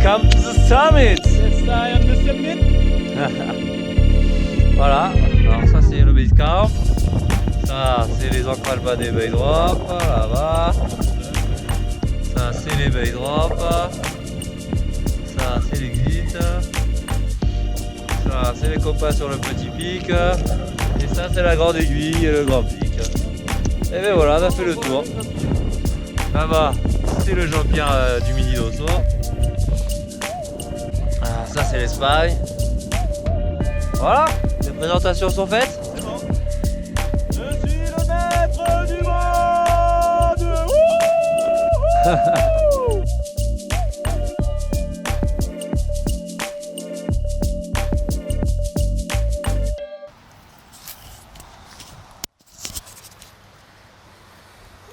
Welcome to the summit. Yes, I am the summit. Voilà, alors ça c'est le base camp. Ça c'est les ancrages bas des base drops, là-bas. Ça c'est les base drops. Ça c'est l'exit. Ça c'est les copains sur le petit pic. Et ça c'est la grande aiguille et le grand pic. Et bien voilà, on a fait le tour. Là-bas c'est le Jean-Pierre du Midi d'Osso. Ça c'est l'Espagne. Voilà, les présentations sont faites. Je suis le maître du monde.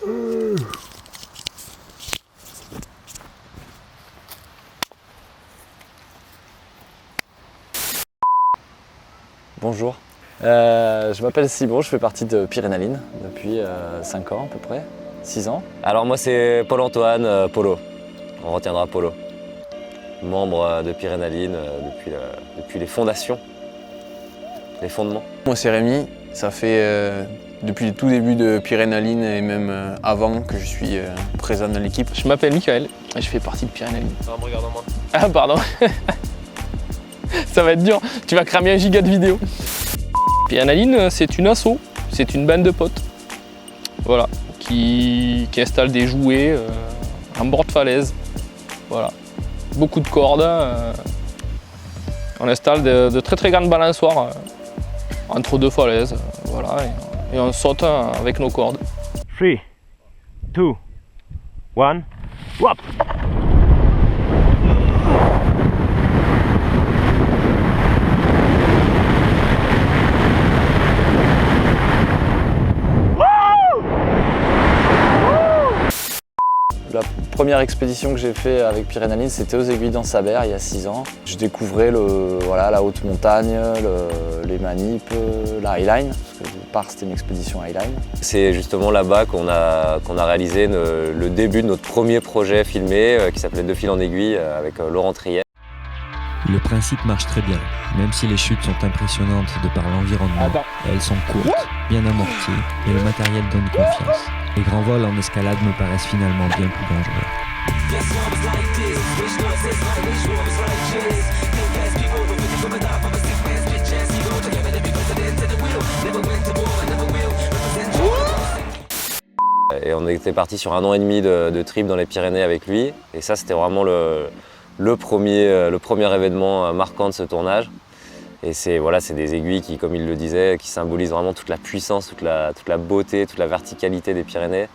Wouhou. Bonjour, je m'appelle Simon, je fais partie de Pyrénaline depuis 5 ans à peu près, 6 ans. Alors moi c'est Paul-Antoine Polo, on retiendra Polo, membre de Pyrénaline depuis les fondations, les fondements. Moi c'est Rémi, ça fait depuis le tout début de Pyrénaline et même avant que je suis présent dans l'équipe. Je m'appelle Michael et je fais partie de Pyrénaline. Ça me regarde en moi. Ah pardon. Ça va être dur, tu vas cramer 1 giga de vidéos. Pyrénaline, c'est une asso, c'est une bande de potes. Voilà, qui installe des jouets en bord de falaise. Voilà, beaucoup de cordes. On installe de très très grandes balançoires entre 2 falaises. Voilà, et on saute avec nos cordes. 3, 2, 1, whop. La première expédition que j'ai fait avec Pyrénaline, c'était aux Aiguilles d'Ansaber il y a 6 ans. Je découvrais la haute montagne, les manips, la highline, parce que au départ c'était une expédition highline. C'est justement là-bas qu'on a réalisé le début de notre premier projet filmé qui s'appelait De fil en aiguille avec Laurent Triet. Le principe marche très bien, même si les chutes sont impressionnantes de par l'environnement, elles sont courtes, bien amorties et le matériel donne confiance. Les grands vols en escalade me paraissent finalement bien plus dangereux. Et on était parti sur 1 an et demi de trip dans les Pyrénées avec lui. Et ça c'était vraiment le premier événement marquant de ce tournage. Et c'est des aiguilles qui, comme il le disait, qui symbolisent vraiment toute la puissance, toute la beauté, toute la verticalité des Pyrénées.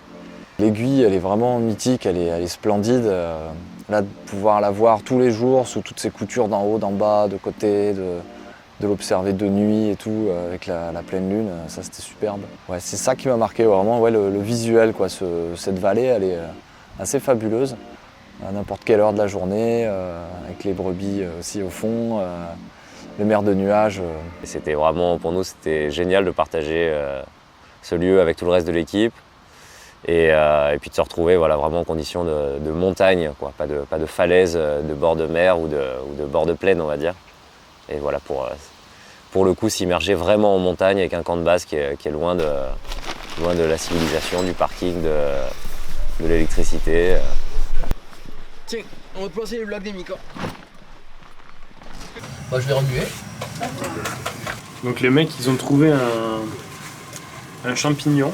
L'aiguille, elle est vraiment mythique, elle est splendide. Là, de pouvoir la voir tous les jours, sous toutes ses coutures d'en haut, d'en bas, de côté, de l'observer de nuit et tout, avec la pleine lune, ça c'était superbe. Ouais, c'est ça qui m'a marqué, vraiment, ouais, le visuel, quoi. Cette vallée, elle est assez fabuleuse, à n'importe quelle heure de la journée, avec les brebis aussi au fond. Les mers de nuages. C'était vraiment, pour nous, c'était génial de partager ce lieu avec tout le reste de l'équipe et puis de se retrouver vraiment en condition de montagne, quoi. Pas de falaise, de bord de mer ou de bord de plaine, on va dire. Et voilà, pour le coup, s'immerger vraiment en montagne avec un camp de base qui est loin de la civilisation, du parking, de l'électricité. Tiens, on va te placer les blocs des micros. Bah, je vais remuer. Donc les mecs, ils ont trouvé un champignon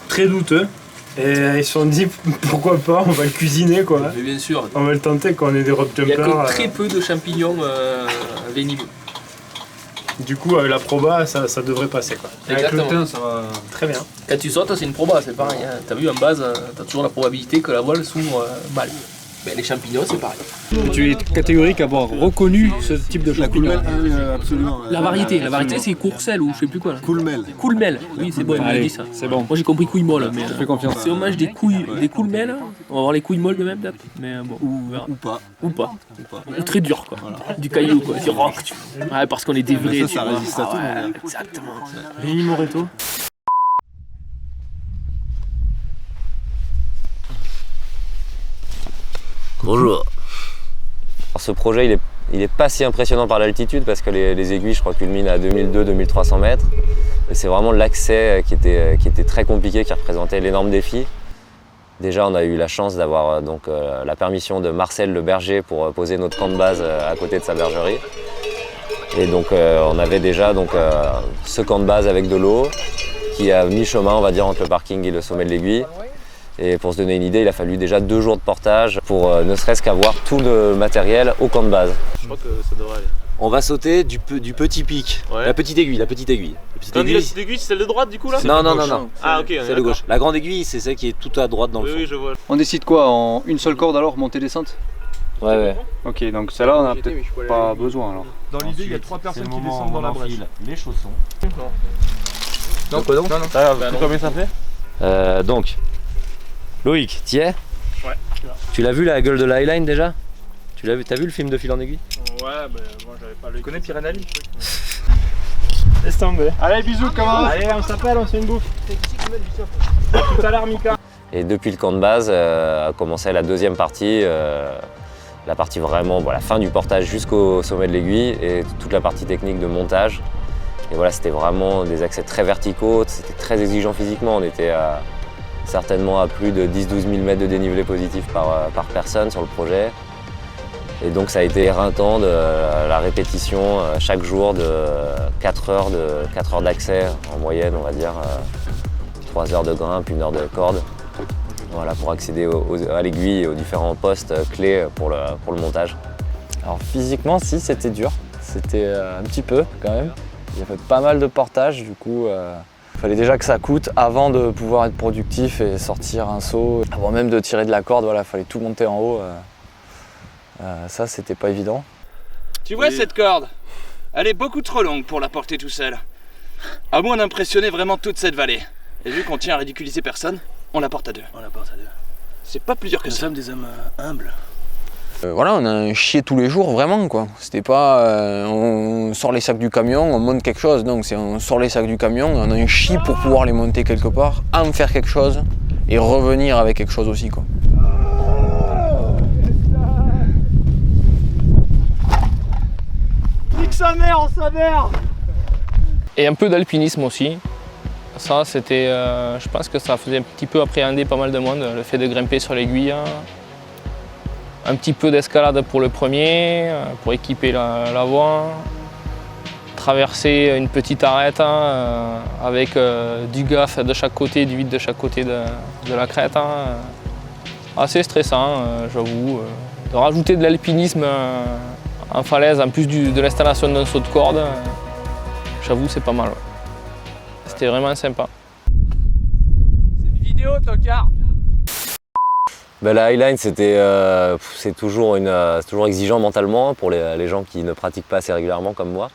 très douteux et ils se sont dit pourquoi pas, on va le cuisiner quoi. Mais bien sûr. On va le tenter quand on est des road Il n'y a jumpers. que très peu de champignons venimeux. Du coup, avec la proba, ça devrait passer quoi. Exactement. Avec le thym, ça va très bien. Quand tu sautes, c'est une proba, c'est pareil. Hein. T'as vu en base, t'as toujours la probabilité que la voile s'ouvre mal. Ben, les champignons, c'est pareil. Tu es catégorique à avoir reconnu ce type de champignon. La coulmel, absolument. La variété c'est courcelle ou je sais plus quoi. Coulmel. Coulmel, oui c'est bon, il m'a Allez, dit ça. c'est bon. Moi j'ai compris couille molle, mais fais confiance. si on mange des coulmel, on va avoir les couilles molles de même peut-être. Mais bon, Ou pas. ou pas. Ou très dur quoi. Voilà. Du caillou quoi, c'est rock. Ouais, parce qu'on est des vrais. Ça résiste à tout. Ouais, exactement. Rémi Moreto. Bonjour. Alors, ce projet, il est pas si impressionnant par l'altitude parce que les aiguilles, je crois, culminent à 2200-2300 mètres. Et c'est vraiment l'accès qui était très compliqué, qui représentait l'énorme défi. Déjà, on a eu la chance d'avoir la permission de Marcel le berger pour poser notre camp de base à côté de sa bergerie. Et donc, on avait déjà ce camp de base avec de l'eau qui est à mi-chemin, on va dire, entre le parking et le sommet de l'Aiguille. Et pour se donner une idée, il a fallu déjà 2 jours de portage pour ne serait-ce qu'avoir tout le matériel au camp de base. Je crois que ça devrait aller. On va sauter du petit pic, Ouais. la petite aiguille. Quand on dit la petite aiguille, c'est celle de droite du coup là? Non. Ah ok, C'est de gauche. La grande aiguille, c'est celle qui est tout à droite dans le fond. Oui, je vois. On décide quoi? En une seule corde alors, montée-descente? Ouais. Ok, donc celle-là, on a peut-être pas besoin alors. Dans l'idée, il y a 3 personnes qui descendent dans la brèche. Les chaussons. Non. Combien ça fait? Donc, Loïc, t'y es? Ouais. Tu l'as vu la gueule de la Highline déjà? T'as vu le film de Fil en aiguille? Ouais, mais moi j'avais pas le. Tu connais Piranali? Laisse tomber. Allez, bisous, camarades. Allez, on s'appelle, on se fait une bouffe. Tout à l'heure, Mika. Et depuis le camp de base a commencé la deuxième partie, la partie vraiment, la fin du portage jusqu'au sommet de l'Aiguille et toute la partie technique de montage. Et voilà, c'était vraiment des accès très verticaux, c'était très exigeant physiquement. On était certainement à plus de 10-12 000 mètres de dénivelé positif par personne sur le projet. Et donc ça a été éreintant de la répétition chaque jour de 4 heures d'accès en moyenne, on va dire 3 heures de grimpe, 1 heure de corde. Voilà, pour accéder à l'aiguille et aux différents postes clés pour le montage. Alors physiquement, si, c'était dur. C'était un petit peu quand même. Il y avait pas mal de portage, du coup, il fallait déjà que ça coûte avant de pouvoir être productif et sortir un saut. Avant même de tirer de la corde, il fallait tout monter en haut. Ça, c'était pas évident. Tu vois cette corde? Elle est beaucoup trop longue pour la porter tout seul. À moins d'impressionner vraiment toute cette vallée. Et vu qu'on tient à ridiculiser personne, on la porte à deux. C'est pas plus dur que ça. Nous sommes des hommes humbles. Voilà, on a chié tous les jours, vraiment quoi. C'était pas on sort les sacs du camion, on monte quelque chose. Donc on sort les sacs du camion, on a un chie pour pouvoir les monter quelque part, en faire quelque chose et revenir avec quelque chose aussi quoi. Nique sa mère, on s'avère. Et un peu d'alpinisme aussi. Ça, c'était, je pense que ça faisait un petit peu appréhender pas mal de monde, le fait de grimper sur l'aiguille. Un petit peu d'escalade pour le premier, pour équiper la voie. Traverser une petite arête avec du gaffe de chaque côté, du vide de chaque côté de la crête. Assez stressant, j'avoue. De rajouter de l'alpinisme en falaise, en plus de l'installation d'un saut de corde, j'avoue, c'est pas mal. Ouais. C'était vraiment sympa. C'est une vidéo, tocard. La Highline, c'est toujours exigeant mentalement pour les gens qui ne pratiquent pas assez régulièrement comme moi.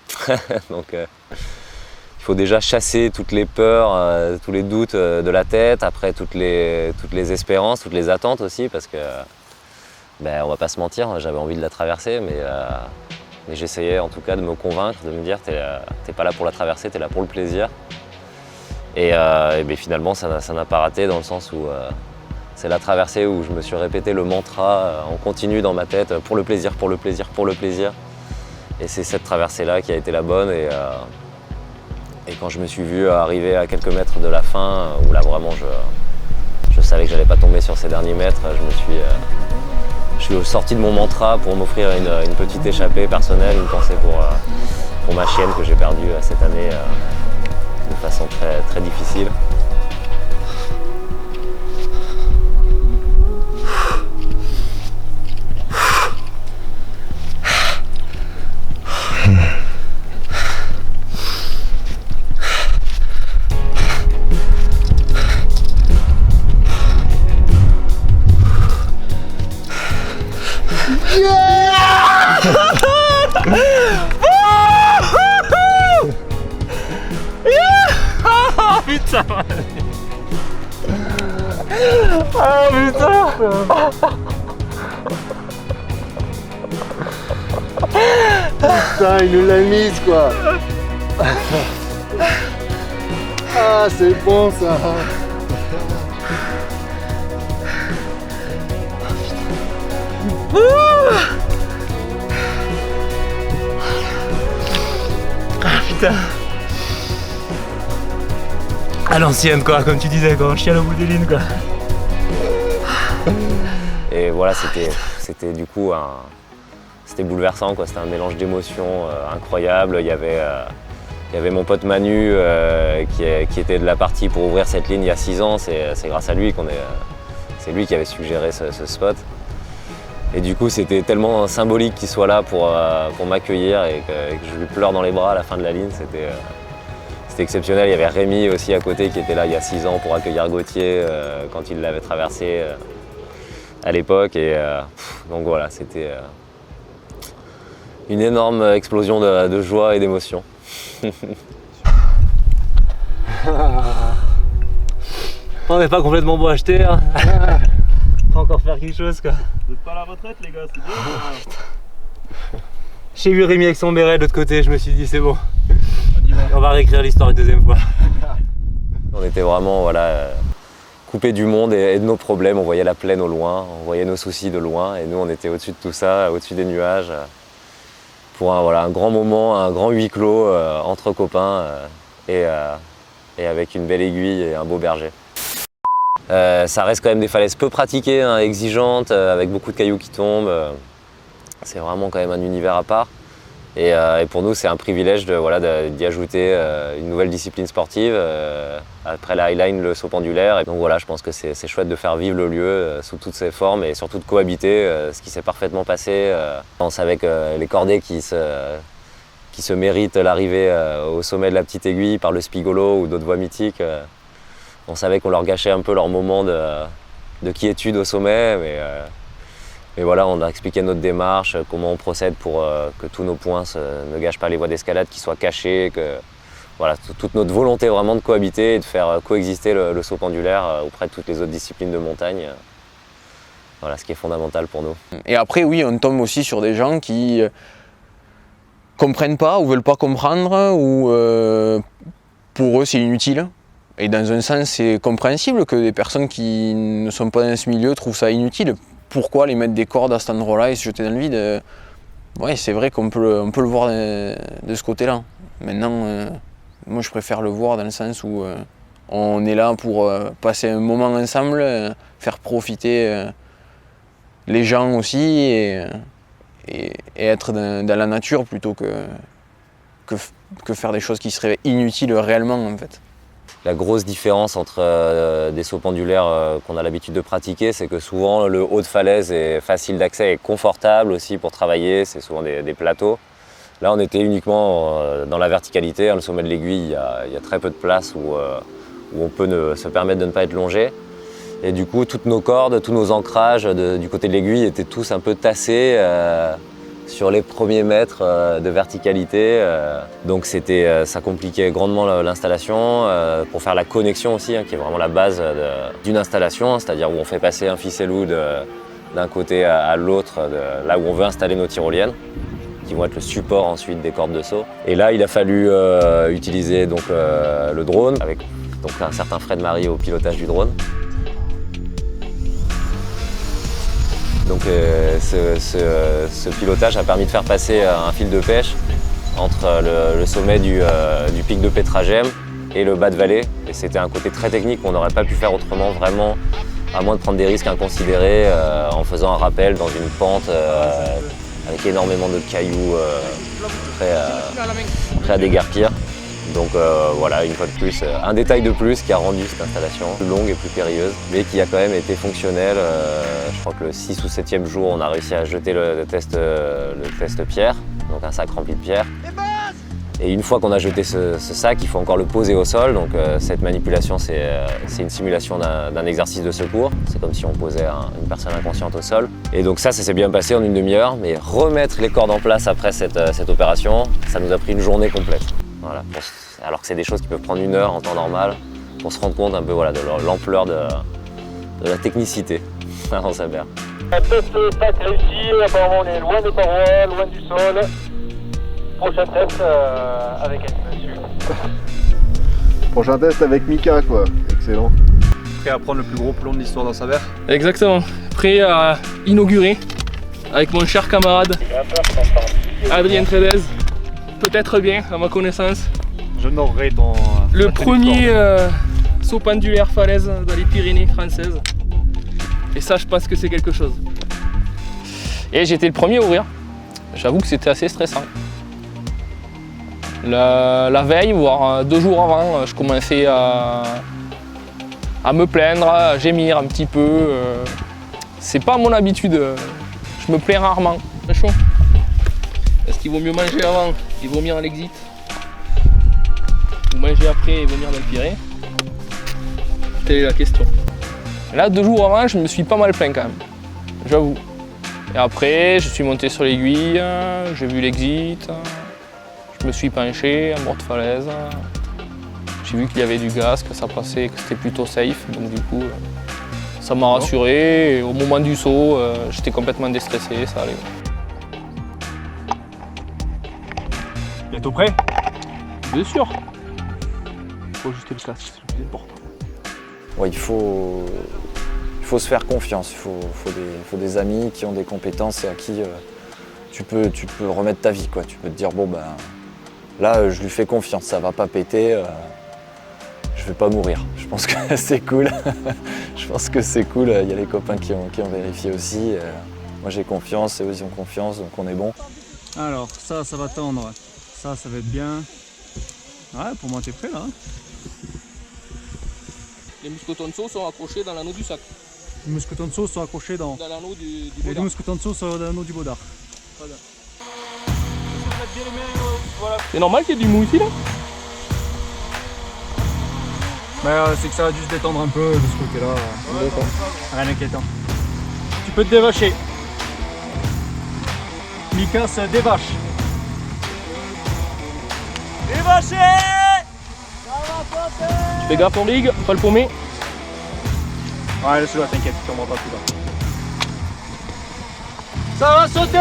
Donc il faut déjà chasser toutes les peurs, tous les doutes de la tête, après toutes les espérances, toutes les attentes aussi, parce que on va pas se mentir, j'avais envie de la traverser, mais j'essayais en tout cas de me convaincre, de me dire t'es pas là pour la traverser, t'es là pour le plaisir. Et finalement ça n'a pas raté dans le sens où c'est la traversée où je me suis répété le mantra en continu dans ma tête, pour le plaisir, pour le plaisir, pour le plaisir. Et c'est cette traversée-là qui a été la bonne. Et quand je me suis vu arriver à quelques mètres de la fin, où là vraiment je savais que j'allais pas tomber sur ces derniers mètres, je suis sorti de mon mantra pour m'offrir une petite échappée personnelle, une pensée pour ma chienne que j'ai perdue cette année de façon très, très difficile. Putain. Ah putain. Putain, il nous l'a mise quoi. Ah c'est bon ça. Ah putain. À l'ancienne quoi, comme tu disais, quand on chiale au bout des lignes quoi. Et voilà, c'était du coup c'était bouleversant quoi, c'était un mélange d'émotions incroyable. Il y avait mon pote Manu qui était de la partie pour ouvrir cette ligne il y a 6 ans, c'est grâce à lui c'est lui qui avait suggéré ce spot. Et du coup c'était tellement symbolique qu'il soit là pour m'accueillir et que je lui pleure dans les bras à la fin de la ligne, c'était exceptionnel. Il y avait Rémi aussi à côté qui était là il y a 6 ans pour accueillir Gauthier quand il l'avait traversé à l'époque. Et donc voilà, c'était une énorme explosion de joie et d'émotion. On n'est pas complètement beau acheter. Hein. Faut encore faire quelque chose quoi. Vous n'êtes pas à la retraite les gars, c'est bien. J'ai vu Rémi avec son béret de l'autre côté, je me suis dit c'est bon. On va réécrire l'histoire une deuxième fois. On était vraiment coupés du monde et de nos problèmes, on voyait la plaine au loin, on voyait nos soucis de loin et nous on était au-dessus de tout ça, au-dessus des nuages. Pour un grand moment, un grand huis clos entre copains et avec une belle aiguille et un beau berger. Ça reste quand même des falaises peu pratiquées, hein, exigeantes, avec beaucoup de cailloux qui tombent. C'est vraiment quand même un univers à part. Et pour nous, c'est un privilège d'y ajouter une nouvelle discipline sportive. Après la highline, le saut pendulaire. Et donc voilà, je pense que c'est chouette de faire vivre le lieu sous toutes ses formes et surtout de cohabiter, ce qui s'est parfaitement passé. On savait que les cordées qui se méritent l'arrivée au sommet de la petite aiguille par le Spigolo ou d'autres voies mythiques. On savait qu'on leur gâchait un peu leur moment de quiétude au sommet. Mais voilà, on a expliqué notre démarche, comment on procède pour que tous nos points ne gâchent pas les voies d'escalade, qu'ils soient cachés, que voilà, toute notre volonté vraiment de cohabiter et de faire coexister le saut pendulaire auprès de toutes les autres disciplines de montagne. Voilà, ce qui est fondamental pour nous. Et après, oui, on tombe aussi sur des gens qui comprennent pas ou veulent pas comprendre, ou pour eux c'est inutile. Et dans un sens, c'est compréhensible que des personnes qui ne sont pas dans ce milieu trouvent ça inutile. Pourquoi les mettre des cordes à cet endroit-là et se jeter dans le vide? Oui, c'est vrai qu'on peut le voir de ce côté-là. Maintenant, moi je préfère le voir dans le sens où on est là pour passer un moment ensemble, faire profiter les gens aussi et être dans la nature plutôt que faire des choses qui seraient inutiles réellement en fait. La grosse différence entre des sauts pendulaires qu'on a l'habitude de pratiquer, c'est que souvent le haut de falaise est facile d'accès et confortable aussi pour travailler, c'est souvent des plateaux. Là on était uniquement dans la verticalité, hein, le sommet de l'aiguille, il y a très peu de place où on peut se permettre de ne pas être longé. Et du coup toutes nos cordes, tous nos ancrages du côté de l'aiguille étaient tous un peu tassés sur les premiers mètres de verticalité. Donc ça compliquait grandement l'installation. Pour faire la connexion aussi, hein, qui est vraiment la base d'une installation, hein, c'est-à-dire où on fait passer un ficellou d'un côté à l'autre, là où on veut installer nos tyroliennes, qui vont être le support ensuite des cordes de saut. Et là, il a fallu utiliser donc, le drone, avec donc, un certain Fred Marie au pilotage du drone. Donc ce pilotage a permis de faire passer un fil de pêche entre le sommet du pic de Pétragem et le bas de vallée. Et c'était un côté très technique qu'on n'aurait pas pu faire autrement, vraiment, à moins de prendre des risques inconsidérés en faisant un rappel dans une pente avec énormément de cailloux prêts à déguerpir. Donc voilà, une fois de plus, un détail de plus qui a rendu cette installation plus longue et plus périlleuse, mais qui a quand même été fonctionnelle. Je crois que le 6 ou 7e jour, on a réussi à jeter le test pierre, donc un sac rempli de pierre. Et une fois qu'on a jeté ce sac, il faut encore le poser au sol. Donc cette manipulation, c'est une simulation d'un exercice de secours. C'est comme si on posait une personne inconsciente au sol. Et donc ça s'est bien passé en une demi-heure, mais remettre les cordes en place après cette opération, ça nous a pris une journée complète. Voilà, alors que c'est des choses qui peuvent prendre 1 heure en temps normal, pour se rendre compte un peu voilà, de l'ampleur de la technicité avant sa mère. Test stack réussi, apparemment on est loin des parois, loin du sol. Prochain test avec un dessus. Prochain test avec Mika quoi, excellent. Prêt à prendre le plus gros plomb de l'histoire dans sa verre. Exactement, prêt à inaugurer avec mon cher camarade Adrien Trédez. Peut-être bien, à ma connaissance. J'honorerai ton... Le premier saut pendulaire falaise dans les Pyrénées françaises. Et ça, je pense que c'est quelque chose. Et j'étais le premier à ouvrir. J'avoue que c'était assez stressant. La veille, voire 2 jours avant, je commençais à me plaindre, à gémir un petit peu. C'est pas mon habitude. Je me plains rarement. C'est chaud. Est-ce qu'il vaut mieux manger avant et vomir à l'exit? Ou manger après et vomir dans le Pirée? Telle est la question. Là, 2 jours avant, je me suis pas mal plaint quand même. J'avoue. Et après, je suis monté sur l'aiguille, j'ai vu l'exit, je me suis penché en bord de falaise. J'ai vu qu'il y avait du gaz, que ça passait, que c'était plutôt safe. Donc du coup, ça m'a rassuré. Et au moment du saut, j'étais complètement déstressé, ça allait. Bientôt prêt? Bien sûr. Il faut ajuster le casque, c'est le plus important. Ouais, il faut se faire confiance, il faut des amis qui ont des compétences et à qui tu peux remettre ta vie, quoi. Tu peux te dire, bon ben là je lui fais confiance, ça va pas péter, je vais pas mourir. Je pense que c'est cool. Je pense que c'est cool, il y a les copains qui ont vérifié aussi. Moi j'ai confiance, eux ils ont confiance, donc on est bon. Alors ça va tendre, ça va être bien. Ouais, pour moi t'es prêt là. Les mousquetons de saut sont accrochés dans l'anneau du sac. Les mousquetons de saut sont accrochés dans l'anneau du les 2 mousquetons de saut sont dans l'anneau du bodard. Voilà. C'est normal qu'il y ait du mou ici là? Mais c'est que ça a dû se détendre un peu de ce côté-là. Rien d'inquiétant. Tu peux te dévacher. Mika se dévache. Dévaché! Tu fais gaffe en rig, pas le paumer. Ouais, laisse-le là, t'inquiète, tu tomberas pas plus bas. Ça va sauter!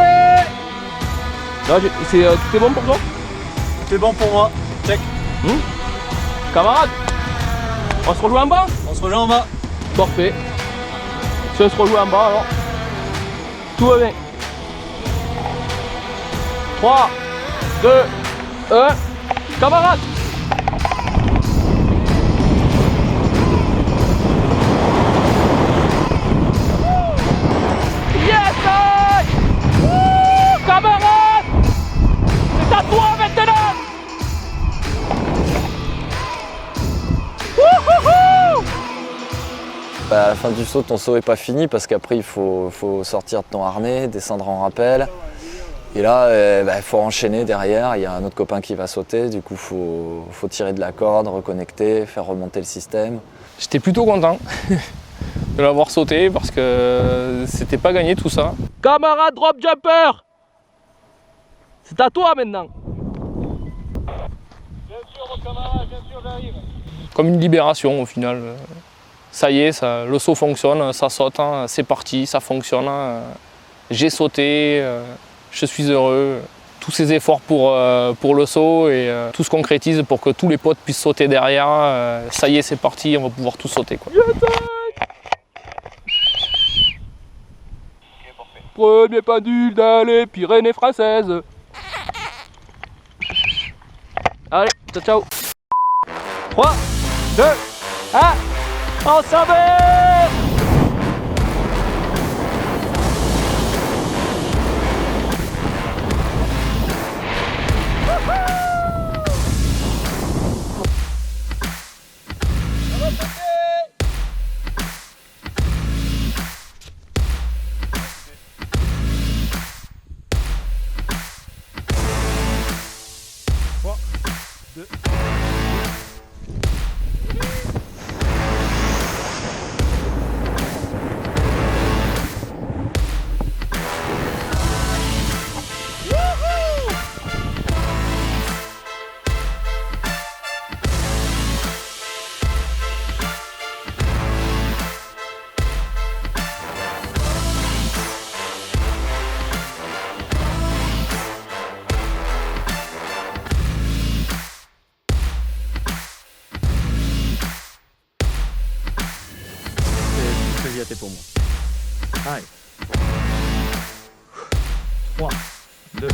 Là, tout est bon pour toi? C'est bon pour moi. Check. Camarade, on se rejoint en bas? On se rejoint en bas. Parfait. Si on se rejoint en bas alors, tout va bien. 3, 2, 1, camarade! Yes! Camarade! C'est à toi maintenant! À la fin du saut, ton saut n'est pas fini parce qu'après il faut sortir de ton harnais, descendre en rappel. Et là, il faut enchaîner derrière, il y a un autre copain qui va sauter, du coup il faut tirer de la corde, reconnecter, faire remonter le système. J'étais plutôt content de l'avoir sauté parce que c'était pas gagné tout ça. Camarade drop jumper! C'est à toi maintenant! Bien sûr mon camarade, bien sûr j'arrive. Comme une libération au final. Ça y est, le saut fonctionne, ça saute, hein, c'est parti, ça fonctionne. J'ai sauté, je suis heureux. Tous ces efforts pour le saut et tout se concrétise pour que tous les potes puissent sauter derrière. Ça y est, c'est parti, on va pouvoir tous sauter, quoi. Premier pendule dans les Pyrénées françaises. Allez, ciao ciao. 3, 2, 1, on s'en va. 3, 2, 1.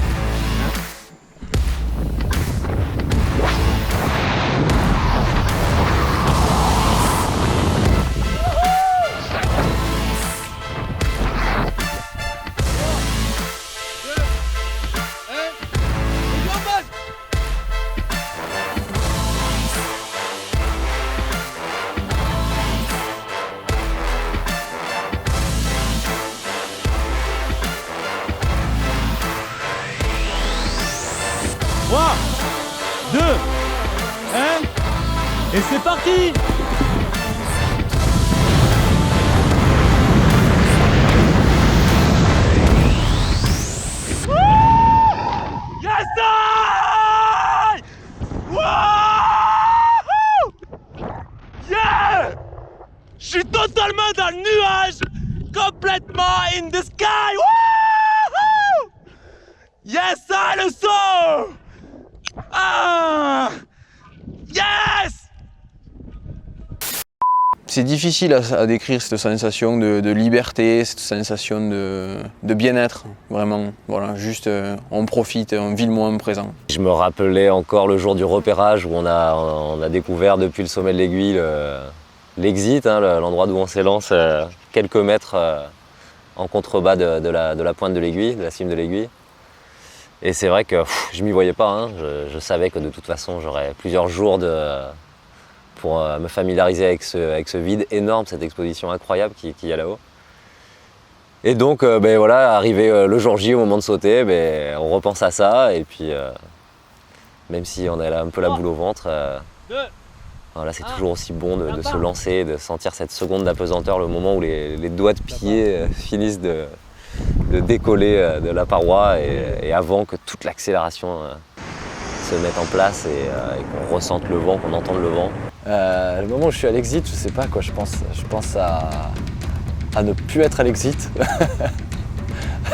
Et c'est parti! Je suis totalement dans le nuage, complètement in the sky. Wouhou! Yes, ça le son! Ah! Yes! C'est difficile à décrire cette sensation de liberté, cette sensation de bien-être, vraiment. Voilà, juste on profite, on vit le moment présent. Je me rappelais encore le jour du repérage où on a découvert depuis le sommet de l'aiguille l'exit, hein, l'endroit d'où on s'élance quelques mètres en contrebas de la pointe de l'aiguille, de la cime de l'aiguille. Et c'est vrai que je m'y voyais pas, hein. Je savais que de toute façon j'aurais plusieurs jours pour me familiariser avec ce vide énorme, cette exposition incroyable qu'il y a là-haut. Et donc voilà, arrivé le jour J au moment de sauter, on repense à ça et puis même si on a là un peu la boule au ventre, voilà, c'est toujours aussi bon de se lancer, de sentir cette seconde d'apesanteur, le moment où les doigts de pied finissent de décoller de la paroi et avant que toute l'accélération se mette en place et qu'on ressente le vent, qu'on entende le vent. Le moment où je suis à l'exit, je sais pas quoi, je pense à ne plus être à l'exit.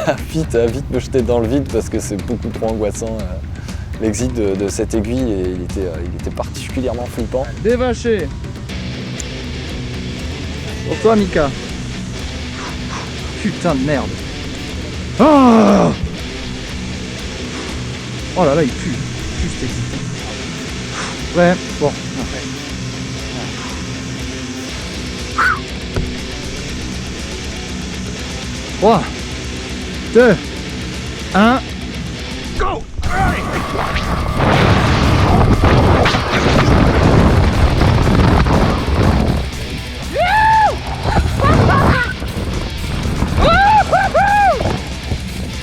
à vite me jeter dans le vide parce que c'est beaucoup trop angoissant. L'exit de cette aiguille et il était particulièrement flippant. Dévaché. Pour toi, Mika. Putain de merde. Oh, oh là là, il pue. Juste exit. Ouais, bon. 3, 2, 1, go!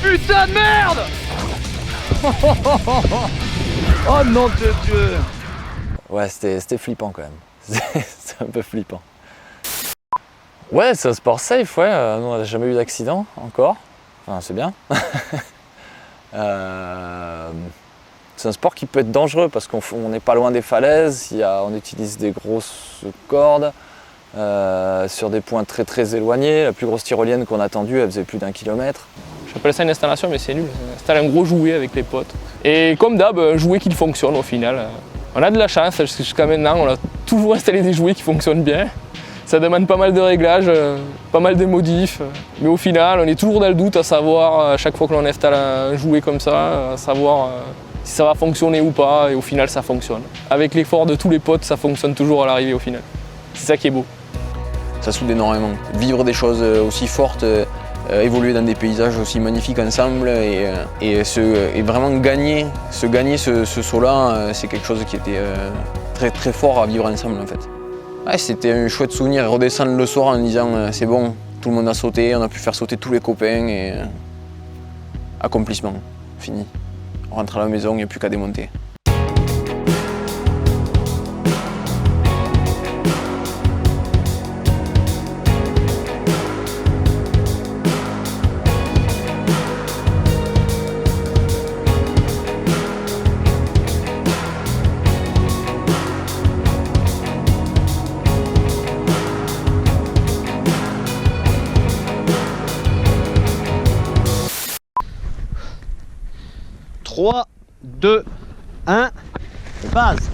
Putain de merde! Oh nom de Dieu! Ouais, c'était flippant quand même. C'est un peu flippant. Ouais, c'est un sport safe, ouais. Nous, on n'a jamais eu d'accident encore. Enfin, c'est bien. C'est un sport qui peut être dangereux parce qu'on n'est pas loin des falaises. On utilise des grosses cordes sur des points très très éloignés. La plus grosse tyrolienne qu'on a tendue, elle faisait plus d'1 kilomètre. J'appelle ça une installation, mais c'est nul. On installe un gros jouet avec les potes. Et comme d'hab, un jouet qui fonctionne au final. On a de la chance, jusqu'à maintenant, on a toujours installé des jouets qui fonctionnent bien. Ça demande pas mal de réglages, pas mal de modifs. Mais au final, on est toujours dans le doute à savoir, à chaque fois que l'on installe un jouet comme ça, à savoir si ça va fonctionner ou pas. Et au final, ça fonctionne. Avec l'effort de tous les potes, ça fonctionne toujours à l'arrivée au final. C'est ça qui est beau. Ça soude énormément. Vivre des choses aussi fortes, évoluer dans des paysages aussi magnifiques ensemble et vraiment gagner ce saut-là, c'est quelque chose qui était très très fort à vivre ensemble en fait. Ouais, c'était un chouette souvenir, redescendre le soir en disant c'est bon, tout le monde a sauté, on a pu faire sauter tous les copains et accomplissement, fini. On rentre à la maison, il n'y a plus qu'à démonter. Trois, 2, 1, base.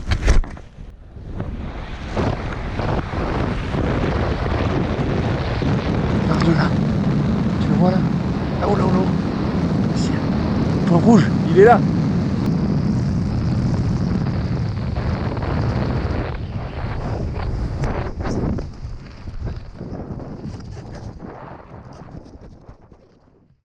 Regarde là. Tu le vois là? Là-haut, là-haut, là-haut. Ici. Point rouge. Il est là.